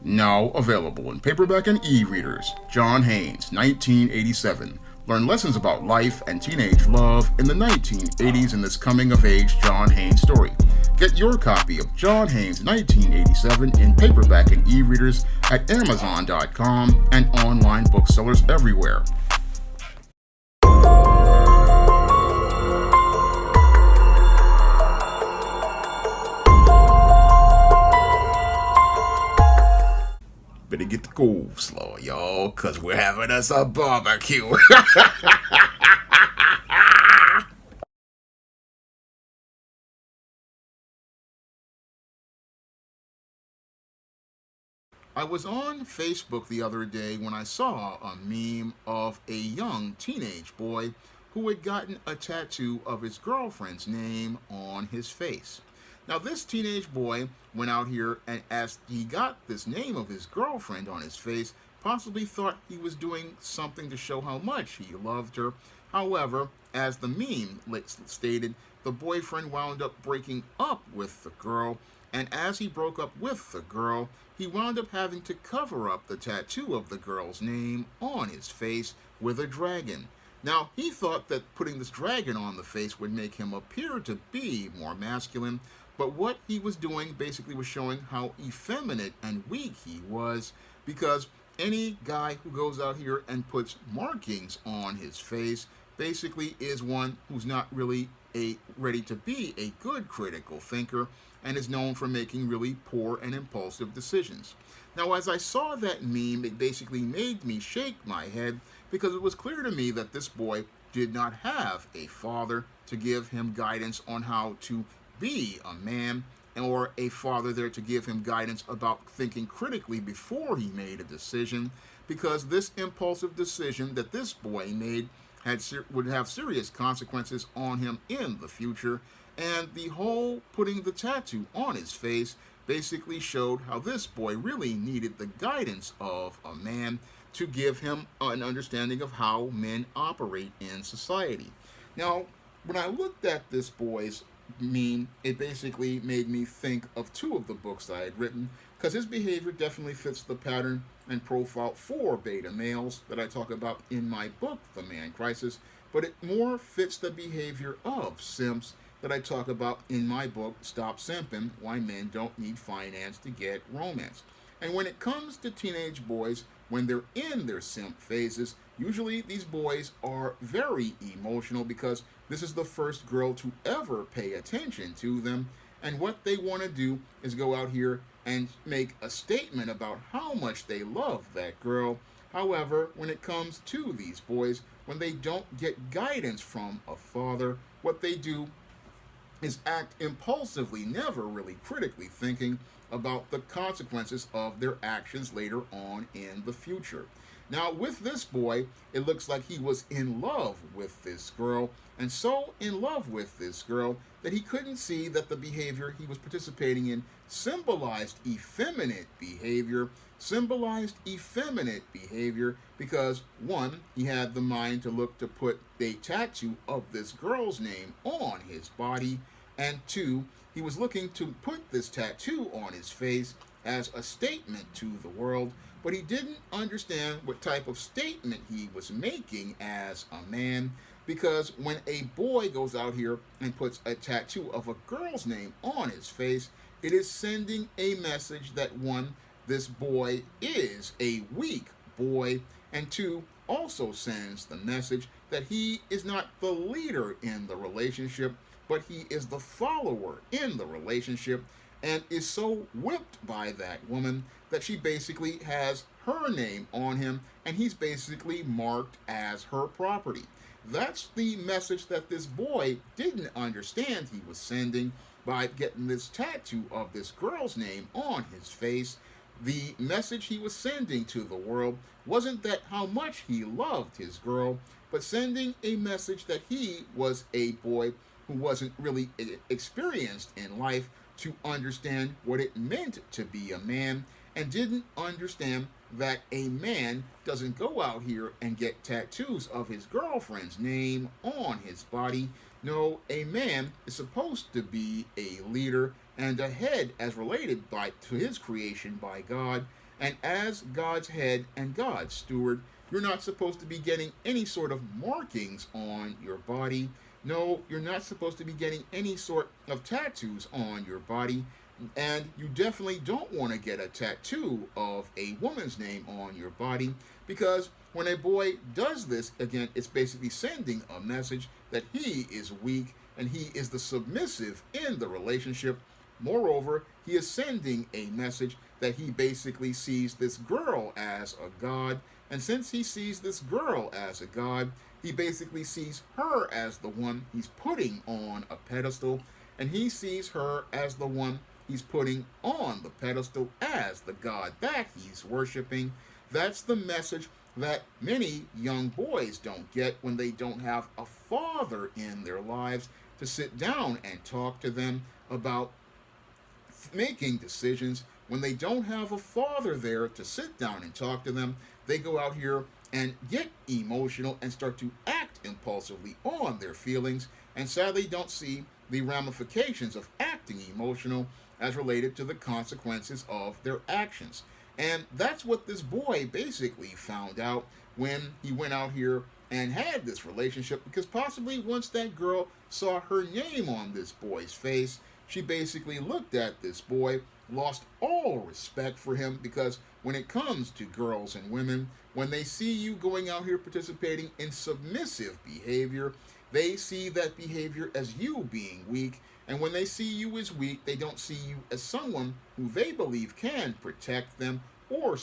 Now available in paperback and e-readers. John Haynes, 1987. Learn lessons about life and teenage love in the 1980s in this coming-of-age John Haynes story. Get your copy of John Haynes 1987 in paperback and e-readers at Amazon.com and online booksellers everywhere. Better get the coleslaw, y'all, because we're having us a barbecue. I was on Facebook the other day when I saw a meme of a young teenage boy who had gotten a tattoo of his girlfriend's name on his face. Now, this teenage boy went out here and, as he got this name of his girlfriend on his face, possibly thought he was doing something to show how much he loved her. However, as the meme stated, the boyfriend wound up breaking up with the girl, and as he broke up with the girl, he wound up having to cover up the tattoo of the girl's name on his face with a dragon. Now, he thought that putting this dragon on the face would make him appear to be more masculine, but what he was doing basically was showing how effeminate and weak he was, because any guy who goes out here and puts markings on his face basically is one who's not really ready to be a good critical thinker and is known for making really poor and impulsive decisions. Now, as I saw that meme, it basically made me shake my head, because it was clear to me that this boy did not have a father to give him guidance on how to be a man, or a father there to give him guidance about thinking critically before he made a decision, because this impulsive decision that this boy made would have serious consequences on him in the future. And the whole putting the tattoo on his face basically showed how this boy really needed the guidance of a man to give him an understanding of how men operate in society. Now, when I looked at this boy's meme, it basically made me think of two of the books I had written, because his behavior definitely fits the pattern and profile for beta males that I talk about in my book, The Man Crisis, but it more fits the behavior of simps that I talk about in my book, Stop Simping, Why Men Don't Need Finance to Get Romance. And when it comes to teenage boys, when they're in their simp phases, usually these boys are very emotional, because this is the first girl to ever pay attention to them. And what they want to do is go out here and make a statement about how much they love that girl. However, when it comes to these boys, when they don't get guidance from a father, what they do is act impulsively, never really critically thinking about the consequences of their actions later on in the future. Now, with this boy, it looks like he was in love with this girl, and so in love with this girl that he couldn't see that the behavior he was participating in symbolized effeminate behavior, because, one, he had the mind to look to put a tattoo of this girl's name on his body, and two, he was looking to put this tattoo on his face as a statement to the world, but he didn't understand what type of statement he was making as a man, because when a boy goes out here and puts a tattoo of a girl's name on his face, it is sending a message that, one, this boy is a weak boy, and two, also sends the message that he is not the leader in the relationship, but he is the follower in the relationship, and is so whipped by that woman that she basically has her name on him, and he's basically marked as her property. That's the message that this boy didn't understand he was sending by getting this tattoo of this girl's name on his face. The message he was sending to the world wasn't that how much he loved his girl, but sending a message that he was a boy who wasn't really experienced in life to understand what it meant to be a man, and didn't understand that a man doesn't go out here and get tattoos of his girlfriend's name on his body. No, a man is supposed to be a leader and a head as related to his creation by God, And as God's head and God's steward, you're not supposed to be getting any sort of markings on your body. No, you're not supposed to be getting any sort of tattoos on your body. And you definitely don't want to get a tattoo of a woman's name on your body, because when a boy does this, again, it's basically sending a message that he is weak and he is the submissive in the relationship. Moreover, he is sending a message that he basically sees this girl as a god. And since he sees this girl as a god, he basically sees her as the one he's putting on a pedestal. And he sees her as the one he's putting on the pedestal as the god that he's worshiping. That's the message that many young boys don't get when they don't have a father in their lives to sit down and talk to them about making decisions. When they don't have a father there to sit down and talk to them, they go out here and get emotional and start to act impulsively on their feelings, and sadly don't see the ramifications of acting emotional as related to the consequences of their actions. And that's what this boy basically found out when he went out here and had this relationship, because possibly once that girl saw her name on this boy's face, she basically looked at this boy, lost all respect for him, because when it comes to girls and women, when they see you going out here participating in submissive behavior, they see that behavior as you being weak. And when they see you as weak, they don't see you as someone who they believe can protect them or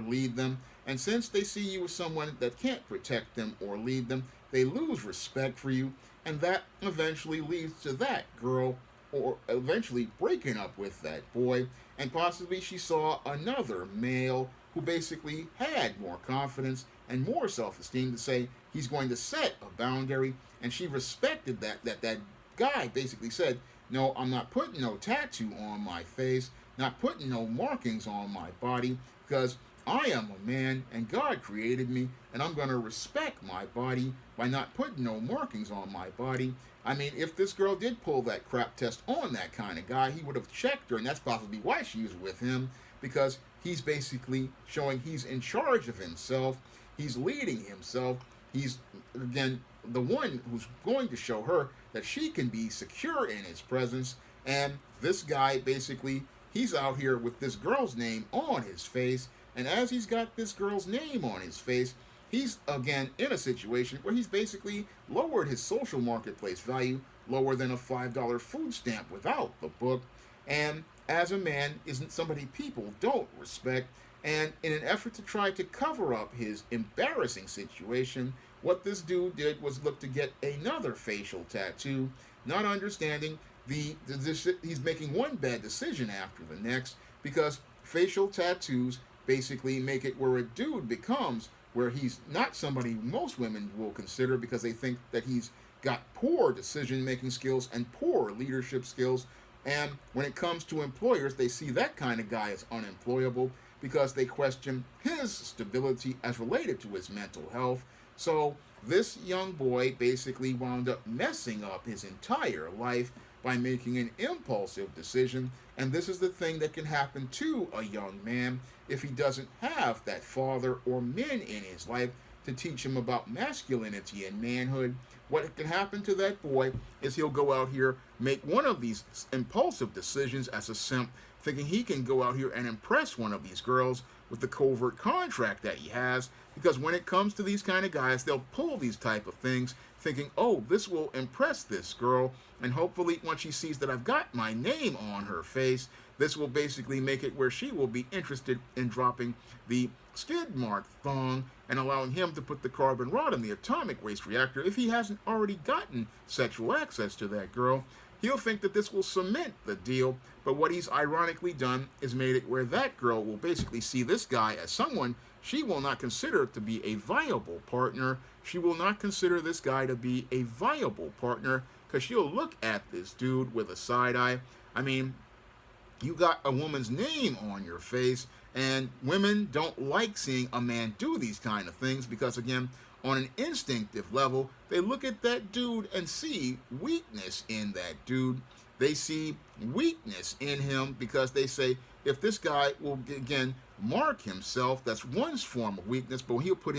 lead them. And since they see you as someone that can't protect them or lead them, they lose respect for you. And that eventually leads to that girl or eventually breaking up with that boy. And possibly she saw another male who basically had more confidence and more self-esteem to say he's going to set a boundary. And she respected that guy basically said, no, I'm not putting no tattoo on my face, not putting no markings on my body, because I am a man and God created me, and I'm going to respect my body by not putting no markings on my body. I mean, if this girl did pull that crap test on that kind of guy, he would have checked her, and that's possibly why she was with him, because he's basically showing he's in charge of himself, he's leading himself, he's, again, the one who's going to show her that she can be secure in his presence. And this guy basically, he's out here with this girl's name on his face, and as he's got this girl's name on his face, he's again in a situation where he's basically lowered his social marketplace value lower than a $5 food stamp without the book. And as a man, isn't somebody people don't respect. And in an effort to try to cover up his embarrassing situation, what this dude did was look to get another facial tattoo, not understanding he's making one bad decision after the next, because facial tattoos basically make it where a dude becomes where he's not somebody most women will consider, because they think that he's got poor decision-making skills and poor leadership skills. And when it comes to employers, they see that kind of guy as unemployable because they question his stability as related to his mental health. So this young boy basically wound up messing up his entire life by making an impulsive decision. And this is the thing that can happen to a young man if he doesn't have that father or men in his life to teach him about masculinity and manhood. What can happen to that boy is he'll go out here, make one of these impulsive decisions as a simp, thinking he can go out here and impress one of these girls with the covert contract that he has, because when it comes to these kind of guys, they'll pull these type of things thinking, oh, this will impress this girl, and hopefully once she sees that I've got my name on her face, this will basically make it where she will be interested in dropping the skid mark thong and allowing him to put the carbon rod in the atomic waste reactor if he hasn't already gotten sexual access to that girl. He'll think that this will cement the deal, but what he's ironically done is made it where that girl will basically see this guy as someone she will not consider to be a viable partner. She will not consider this guy to be a viable partner because she'll look at this dude with a side eye. I mean, you got a woman's name on your face, and women don't like seeing a man do these kind of things because, again, on an instinctive level, they look at that dude and see weakness in that dude. They see weakness in him because they say, if this guy will, again, mark himself. That's one form of weakness, but he'll put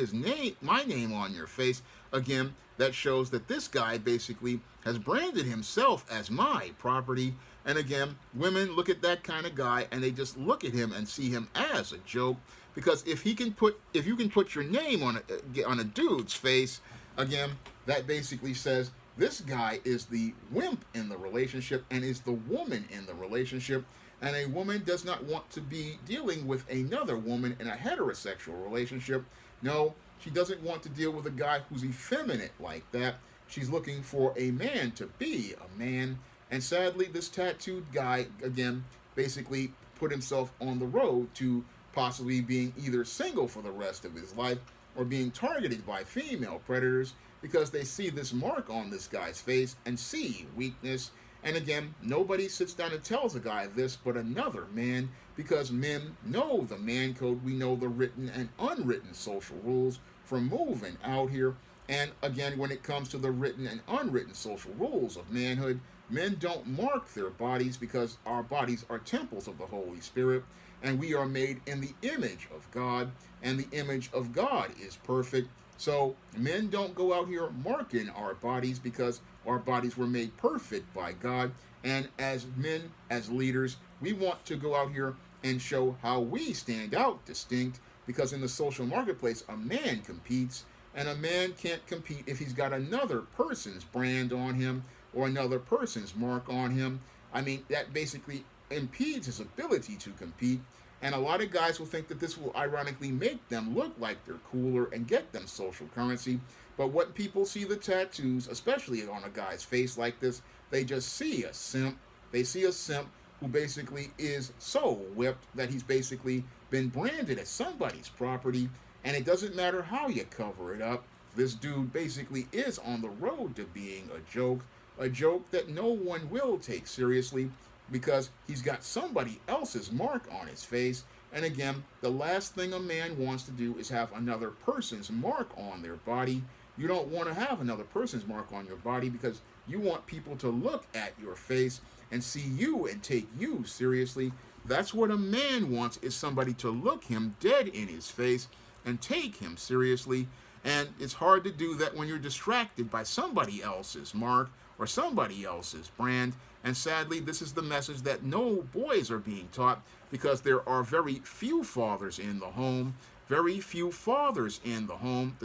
my name on your face. Again, that shows that this guy basically has branded himself as my property. And again, women look at that kind of guy and they just look at him and see him as a joke. Because if you can put your name on a dude's face, again, that basically says this guy is the wimp in the relationship and is the woman in the relationship. And a woman does not want to be dealing with another woman in a heterosexual relationship. No, she doesn't want to deal with a guy who's effeminate like that. She's looking for a man to be a man. And sadly, this tattooed guy, again, basically put himself on the road to possibly being either single for the rest of his life or being targeted by female predators because they see this mark on this guy's face and see weakness. And again, nobody sits down and tells a guy this but another man, because men know the man code. We know the written and unwritten social rules for moving out here. And again, when it comes to the written and unwritten social rules of manhood, men don't mark their bodies because our bodies are temples of the Holy Spirit, and we are made in the image of God, and the image of God is perfect. So men don't go out here marking our bodies because our bodies were made perfect by God. And as men, as leaders, we want to go out here and show how we stand out distinct, because in the social marketplace, a man competes, and a man can't compete if he's got another person's brand on him or another person's mark on him. I mean, that basically impedes his ability to compete. And a lot of guys will think that this will ironically make them look like they're cooler and get them social currency. But when people see the tattoos, especially on a guy's face like this, they just see a simp. They see a simp who basically is so whipped that he's basically been branded as somebody's property. And it doesn't matter how you cover it up. This dude basically is on the road to being a joke that no one will take seriously, because he's got somebody else's mark on his face. And again, the last thing a man wants to do is have another person's mark on their body. You don't want to have another person's mark on your body because you want people to look at your face and see you and take you seriously. That's what a man wants, is somebody to look him dead in his face and take him seriously. And it's hard to do that when you're distracted by somebody else's mark or somebody else's brand. And sadly, this is the message that no boys are being taught, because there are very few fathers in the home, to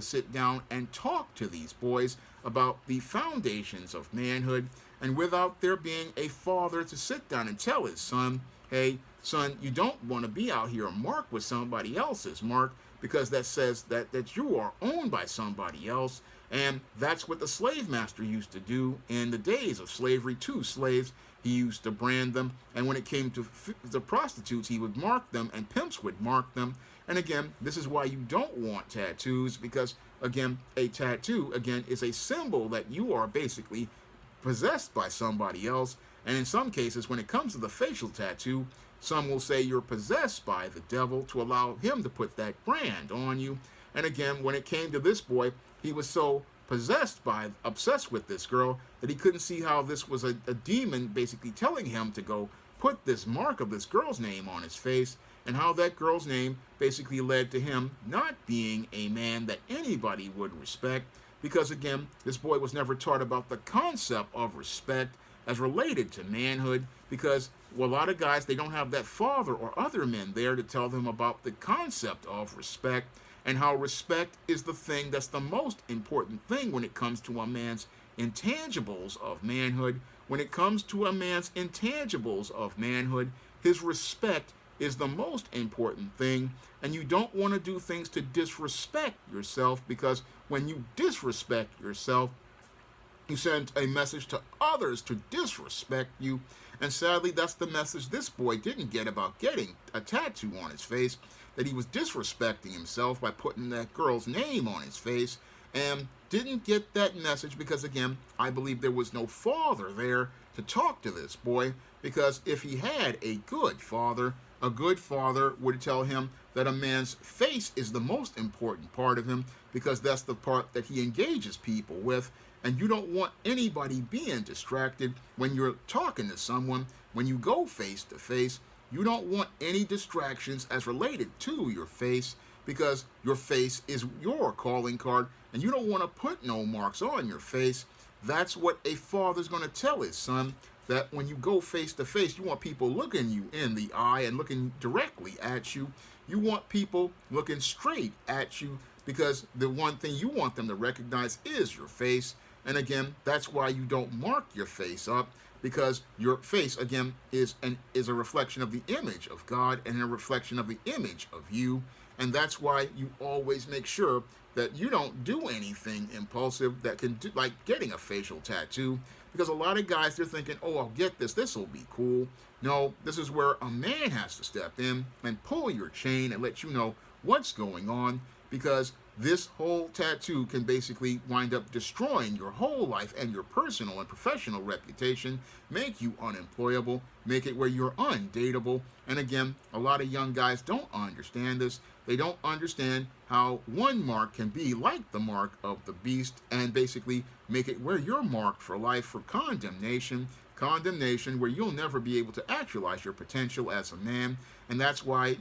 sit down and talk to these boys about the foundations of manhood. And without there being a father to sit down and tell his son, hey, son, you don't want to be out here marked with somebody else's mark, because that says that you are owned by somebody else. And that's what the slave master used to do in the days of slavery to slaves. He used to brand them. And when it came to the prostitutes, he would mark them, and pimps would mark them. And again, this is why you don't want tattoos, because, again, a tattoo, again, is a symbol that you are basically possessed by somebody else. And in some cases, when it comes to the facial tattoo, some will say you're possessed by the devil to allow him to put that brand on you. And again, when it came to this boy, he was so obsessed with this girl, that he couldn't see how this was a demon basically telling him to go put this mark of this girl's name on his face, and how that girl's name basically led to him not being a man that anybody would respect, because again, this boy was never taught about the concept of respect as related to manhood, because a lot of guys, they don't have that father or other men there to tell them about the concept of respect, and how respect is the thing that's the most important thing when it comes to a man's intangibles of manhood. When it comes to a man's intangibles of manhood, his respect is the most important thing. And you don't want to do things to disrespect yourself, because when you disrespect yourself, you send a message to others to disrespect you. And sadly, that's the message this boy didn't get about getting a tattoo on his face, that he was disrespecting himself by putting that girl's name on his face, and didn't get that message because, again, I believe there was no father there to talk to this boy, because if he had a good father would tell him that a man's face is the most important part of him, because that's the part that he engages people with. And you don't want anybody being distracted when you're talking to someone. When you go face to face, You don't want any distractions as related to your face, because your face is your calling card, and you don't want to put no marks on your face. That's what a father's going to tell his son, that when you go face to face, you want people looking you in the eye and looking directly at you. You want people looking straight at you, because the one thing you want them to recognize is your face. And again, that's why you don't mark your face up, because your face, again, is a reflection of the image of God and a reflection of the image of you. And that's why you always make sure that you don't do anything impulsive that can do, like getting a facial tattoo, because a lot of guys, they're thinking, oh, I'll get this will be cool. No, this is where a man has to step in and pull your chain and let you know what's going on, because this whole tattoo can basically wind up destroying your whole life and your personal and professional reputation, make you unemployable, make it where you're undateable. And again, a lot of young guys don't understand this. They don't understand how one mark can be like the mark of the beast, and basically make it where you're marked for life for condemnation where you'll never be able to actualize your potential as a man. And that's why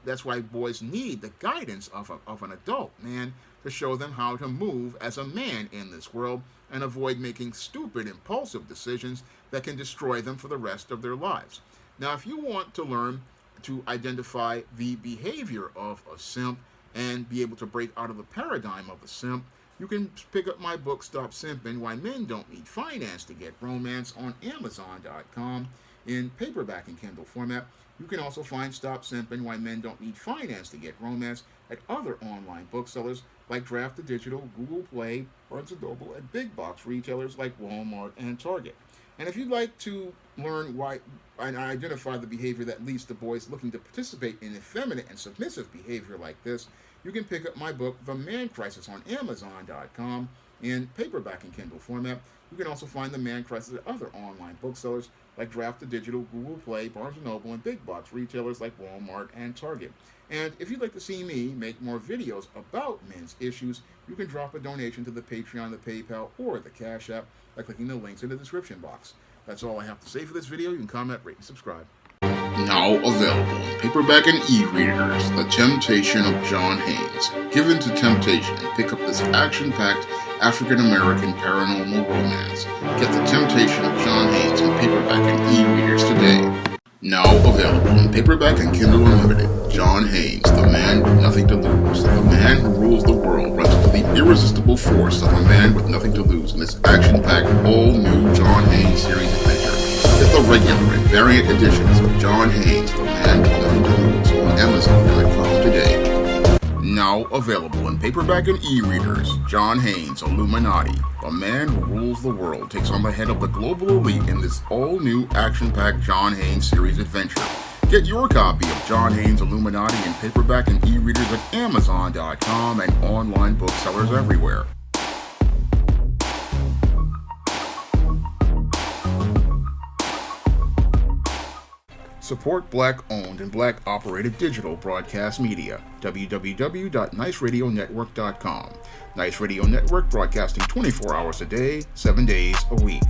that's why boys need the guidance of an adult man to show them how to move as a man in this world and avoid making stupid, impulsive decisions that can destroy them for the rest of their lives. Now, if you want to learn to identify the behavior of a simp and be able to break out of the paradigm of a simp, you can pick up my book, Stop Simping, Why Men Don't Need Finance to Get Romance, on Amazon.com in paperback and Kindle format. You can also find Stop Simping, Why Men Don't Need Finance to Get Romance at other online booksellers like Draft the Digital, Google Play, Barnes & Noble, and big box retailers like Walmart and Target. And if you'd like to learn why and identify the behavior that leads to boys looking to participate in effeminate and submissive behavior like this, you can pick up my book, The Man Crisis, on Amazon.com in paperback and Kindle format. You can also find The Man Crisis at other online booksellers like Draft the Digital, Google Play, Barnes & Noble, and big box retailers like Walmart and Target. And if you'd like to see me make more videos about men's issues, you can drop a donation to the Patreon, the PayPal, or the Cash App by clicking the links in the description box. That's all I have to say for this video. You can comment, rate, and subscribe. Now available in paperback and e-readers, The Temptation of John Haynes. Give in to temptation and pick up this action-packed African-American paranormal romance. Get The Temptation of John Haynes in paperback and e-readers today. Now available in paperback and Kindle Unlimited, John Haynes, the man with nothing to lose. The man who rules the world runs into the irresistible force of a man with nothing to lose in this action-packed, all-new John Haynes series adventure. Get the regular and variant editions of John Haynes, the man with nothing to lose, on Amazon.com today. Now available in paperback and e-readers, John Haynes, Illuminati. The man who rules the world takes on the head of the global elite in this all-new action-packed John Haynes series adventure. Get your copy of John Haynes, Illuminati in paperback and e-readers at Amazon.com and online booksellers everywhere. Support Black-owned and Black-operated digital broadcast media. www.niceradionetwork.com. Nice Radio Network, broadcasting 24 hours a day, 7 days a week.